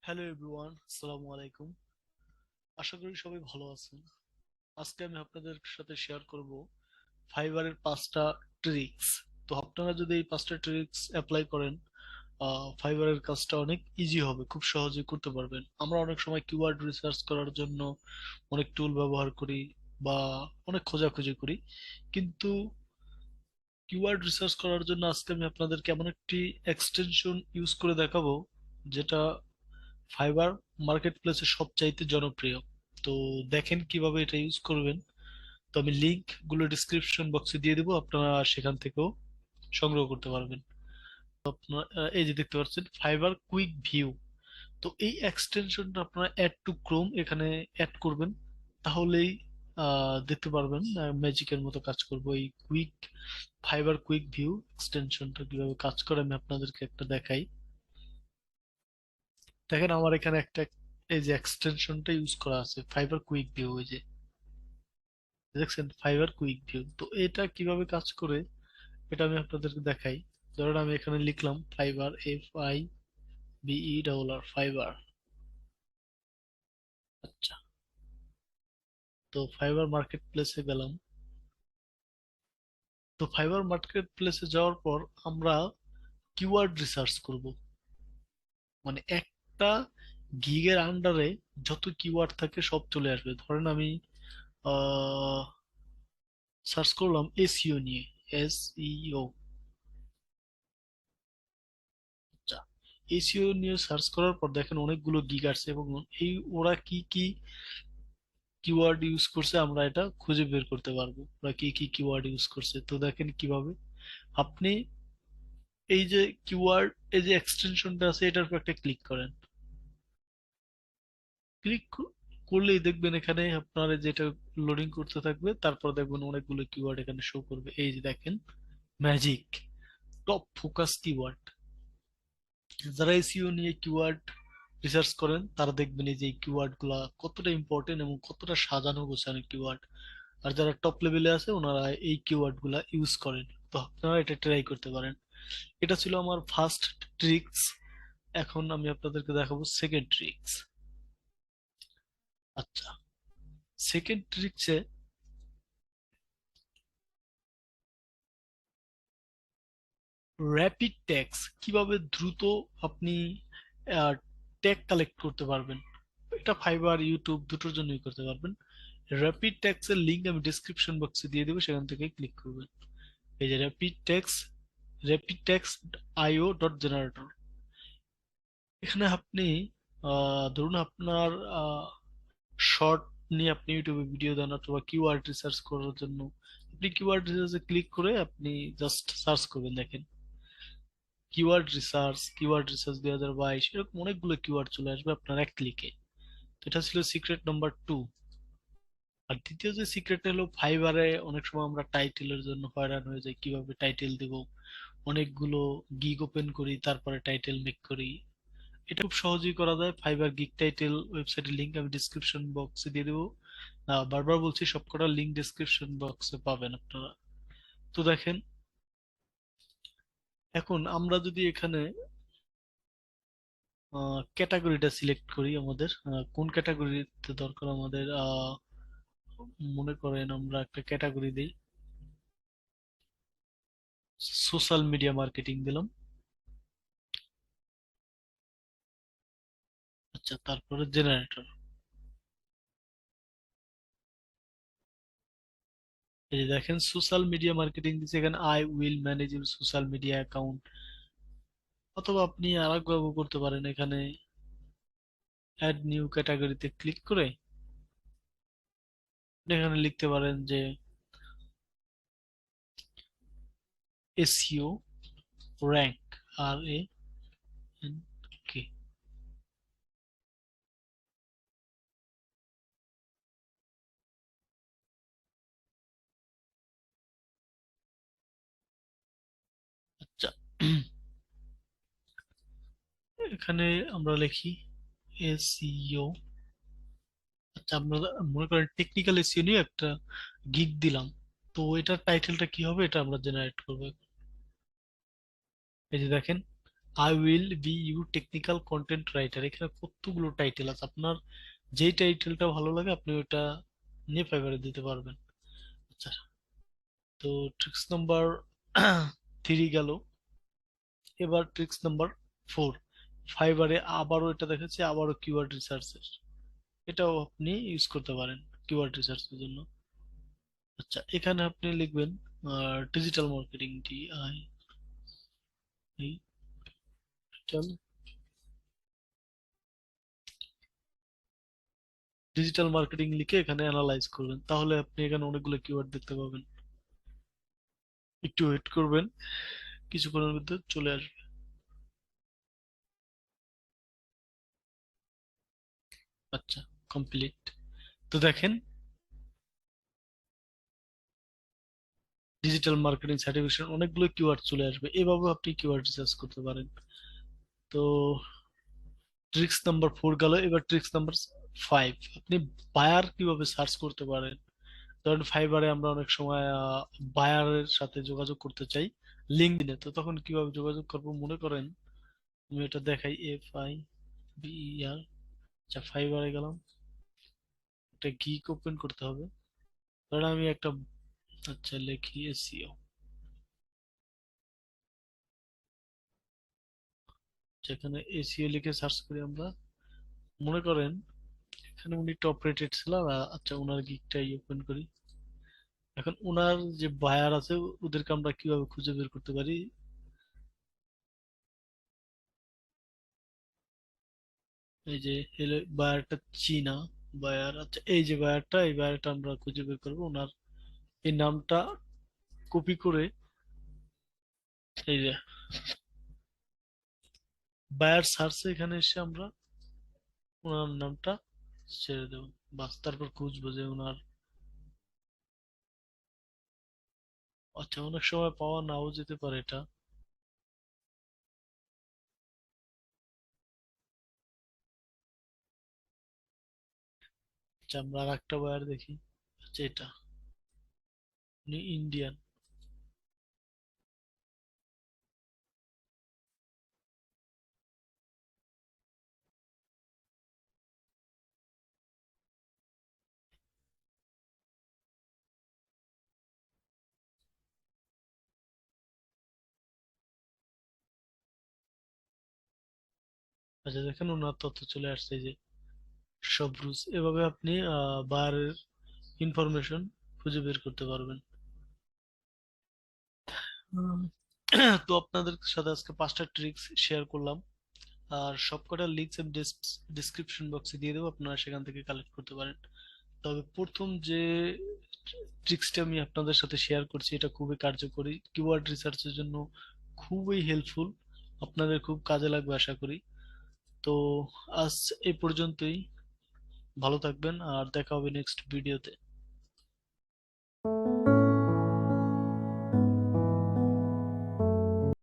Hello everyone, আসসালামু আলাইকুম। আশা করি সবাই ভালো আছেন। আজকে আমি আপনাদের সাথে শেয়ার করব ফাইবারের 5টা ট্রিক্স। তো আপনারা যদি এই 5টা ট্রিক্স অ্যাপ্লাই করেন, ফাইবারের কাজটা অনেক ইজি হবে, খুব সহজেই করতে পারবেন। আমরা অনেক সময় কিওয়ার্ড রিসার্চ করার জন্য অনেক টুল ব্যবহার করি বা অনেক খোঁজাখুঁজি করি, কিন্তু কিওয়ার্ড রিসার্চ করার জন্য আজকে আমি আপনাদেরকে এমন একটি এক্সটেনশন ইউজ করে দেখাবো যেটা ফাইবার মার্কেট প্লেসে সবচাইতে জনপ্রিয়। তো দেখেন কিভাবে এটা ইউজ করবেন। তো আমি লিংক গুলো ডিসক্রিপশন বক্সে দিয়ে দেবো, আপনারা সেখান থেকেও সংগ্রহ করতে পারবেন। এই যে দেখতে পাচ্ছেন ফাইবার কুইক ভিউ। তো এই এক্সটেনশনটা আপনারা অ্যাড টু ক্রোম এখানে অ্যাড করবেন, তাহলেই দেখতে পারবেন ম্যাজিকের মতো কাজ করবো। এই ফাইবার কুইক ভিউ এক্সটেনশনটা কিভাবে কাজ করে আমি আপনাদেরকে একটা দেখাই। দেখেন আমার এখানে একটা এই যে এক্সটেনশনটা ইউজ করা আছে ফাইবার কুইক ভিউ, ওই যে দেখছেন ফাইবার কুইক ভিউ। তো এটা কিভাবে কাজ করে এটা আমি আপনাদেরকে দেখাই। ধরেন আমি এখানে লিখলাম ফাইবার, FIBER ফাইবার। আচ্ছা, তো ফাইবার মার্কেট প্লেসে গেলাম। তো ফাইবার মার্কেট প্লেসে যাওয়ার পর আমরা কিওয়ার্ড রিসার্চ করব। মানে একটা গিগের আন্ডারে যত কিওয়ার্ড থাকে সব চলে আসবে। ধরেন আমি সার্চ করলাম এসইও নিয়ে, SEO। আচ্ছা, এসইও নিয়ে সার্চ করার পর দেখেন অনেকগুলো গিগ আসছে, এবং এই ওরা কি কি কিওয়ার্ড ইউজ করছে আমরা এটা খুঁজে বের করতে পারবো, ওরা কি কি কিওয়ার্ড ইউজ করছে। তো দেখেন কিভাবে আপনি এই যে কিওয়ার্ড, এই যে এক্সটেনশনটা আছে এটার উপর একটা ক্লিক করেন। ক্লিক করলেই দেখবেন এখানে আপনার যেটা লোডিং করতে থাকবে, তারপর দেখবেন অনেকগুলো কিওয়ার্ড এখানে শো করবে। এই যে দেখেন ম্যাজিক, টপ ফোকাস কিওয়ার্ড। যারা এসইও নিয়ে কিওয়ার্ড রিসার্চ করেন তারা দেখবেন এই যে কিওয়ার্ড গুলা কতটা ইম্পর্টেন্ট এবং কতটা সাজানো গোছানো কিওয়ার্ড। আর যারা টপ লেভেলে আছে ওনারা এই কিওয়ার্ড গুলা ইউজ করেন। তো আপনারা এটা ট্রাই করতে পারেন। এটা ছিল আমার ফার্স্ট ট্রিক্স। এখন আমি আপনাদেরকে দেখাবো সেকেন্ড ট্রিক্স। আচ্ছা, সেকেন্ড ট্রিক্সে র্যাপিড ট্যাগস, কিভাবে দ্রুত আপনি ট্যাগ কালেক্ট করতে পারবেন। এটা ফাইবার ইউটিউব দুটোর জন্যই করতে পারবেন। র্যাপিড ট্যাক্স এর লিংক আমি ডিসক্রিপশন বক্সে দিয়ে দেবো, সেখান থেকে ক্লিক করবেন। এই যে র্যাপিড ট্যাক্স IO.জেনারেটর। এখানে আপনি ধরুন আপনার শর্ট নিয়ে আপনি ইউটিউবে ভিডিও দেন অথবা কিওয়ার্ড রিসার্চ করার জন্য, আপনি কিওয়ার্ড রিসার্চে ক্লিক করে আপনি জাস্ট সার্চ করবেন। দেখেন কিওয়ার্ড রিসার্চ 2022, এরকম অনেকগুলো কিওয়ার্ড চলে আসবে আপনার এক ক্লিকে। তো এটা ছিল সিক্রেট নাম্বার 2। আর দ্বিতীয় যে সিক্রেট হলো, ফাইবারে অনেক সময় আমরা টাইটেলের জন্য হয়রান হয়ে যাই, কিভাবে টাইটেল দিব। অনেকগুলো গিগ ওপেন করি, তারপরে টাইটেল মেক করি। এটা খুব সহজেই করা যায়। ফাইবার গিগ টাইটেল ওয়েবসাইটের লিংক আমি ডিসক্রিপশন বক্সে দিয়ে দেবো। বারবার বলছি, সবকটা লিংক ডিসক্রিপশন বক্সে পাবেন আপনারা। তো দেখেন, এখন আমরা যদি এখানে ক্যাটাগরিটা সিলেক্ট করি, আমাদের কোন ক্যাটাগরিতে দরকার আমাদের, মনে করেন আমরা একটা ক্যাটাগরি দিই, সোশ্যাল মিডিয়া মার্কেটিং দিলাম। আচ্ছা, তারপরে জেনারেটর। এই যে দেখেন সোশ্যাল মিডিয়া মার্কেটিং দিচ্ছে, এখানে I will manage your social media account. অথবা আপনি আরেকভাবে করতে পারেন, এখানে অ্যাড নিউ ক্যাটাগরিতে ক্লিক করে আপনি এখানে লিখতে পারেন যে এসইও র্যাঙ্ক, RANK। আচ্ছা, এখানে আমরা লিখি এসইও। আচ্ছা, আমরা মনে করেন টেকনিক্যাল এসইও নিয়ে একটা গিগ দিলাম। তো এটার টাইটেলটা কি হবে এটা আমরা জেনারেট করবো। এই যে দেখেন I will be you technical content writer. এখানে কতগুলো টাইটেল আছে, আপনার যেই টাইটেলটা ভালো লাগে আপনি ওটা নিয়ে ফাইবারে দিতে পারবেন। আচ্ছা, তো ট্রিক্স নাম্বার 3 গেল। এবার ট্রিক্স নাম্বার 4। ফাইবারে আবারও এটা দেখাচ্ছে, আবারও কিওয়ার্ড রিসার্চের, এটাও আপনি ইউজ করতে পারেন কিওয়ার্ড রিসার্চের জন্য। আচ্ছা, এখানে আপনি লিখবেন ডিজিটাল মার্কেটিং, ডিজিটাল মার্কেটিং লিখে এখানে অ্যানালাইজ করবেন, তাহলে আপনি এখানে অনেকগুলো কিওয়ার্ড দেখতে পাবেন। একটু ওয়েট করবেন, কিছুক্ষণের মধ্যে চলে আসবে। আচ্ছা, কমপ্লিট। তো দেখেন, ডিজিটাল মার্কেটিং সার্টিফিকেশন অনেকগুলো কিওয়ার্ড চলে আসবে, এভাবে আপনি কিওয়ার্ড রিসার্চ করতে পারেন। তো ট্রিক্স নাম্বার 4 গেল। এবার ট্রিক্স নাম্বার 5, আপনি বায়ার কিভাবে সার্চ করতে পারেন। ধরেন ফাইবারে আমরা অনেক সময় বায়ারের সাথে যোগাযোগ করতে চাই লিঙ্কডইনে, তো তখন কিভাবে যোগাযোগ করবো মনে করেন, আমি এটা দেখাই, FIBER। আচ্ছা, ফাইবারে গেলাম, একটা গিগ ওপেন করতে হবে। ধরেন আমি একটা, আচ্ছা লিখি এসইও, যেখানে এসইও লিখে সার্চ করি আমরা, মনে করেন এখানে উনি টপ রেটেড ছিল। আচ্ছা, ওনার গিগটাই ওপেন করি। এখন ওনার যে বায়ার আছে ওদেরকে আমরা কিভাবে খুঁজে বের করতে পারি। এই যে বায়ারটা চীনা বায়ার। আচ্ছা, এই যে বায়ারটা, এই বায়ারটা আমরা খুঁজে বের করবো, ওনার এই নামটা কপি করে, এই যে বায়ার সার্চে এখানে এসে আমরা ওনার নামটা ছেড়ে দেবো, বাস তারপর খুঁজবো যে ওনার। আচ্ছা, অনেক সময় পাওয়া নাও যেতে পারে এটা। আচ্ছা, আমরা আর একটা বায়ার দেখি। আচ্ছা, এটা উনি ইন্ডিয়ান। আচ্ছা, দেখেন ওনার তথ্য চলে আসছে, এই যে সব রুলস। এভাবে আপনি বায়ারের ইনফরমেশন খুঁজে বের করতে পারবেন। উম, তো আপনাদের সাথে আজকে 5টা ট্রিক্স শেয়ার করলাম, আর সবকটা লিঙ্কস আমি ডিসক্রিপশন বক্সে দিয়ে দেবো, আপনারা সেখান থেকে কালেক্ট করতে পারেন। তবে প্রথম যে ট্রিক্সটা আমি আপনাদের সাথে শেয়ার করছি এটা খুবই কার্যকরী, কিওয়ার্ড রিসার্চের জন্য খুবই হেল্পফুল, আপনাদের খুব কাজে লাগবে আশা করি। তো আজ এই পর্যন্তই, ভালো থাকবেন আর দেখা হবে নেক্সট ভিডিওতে।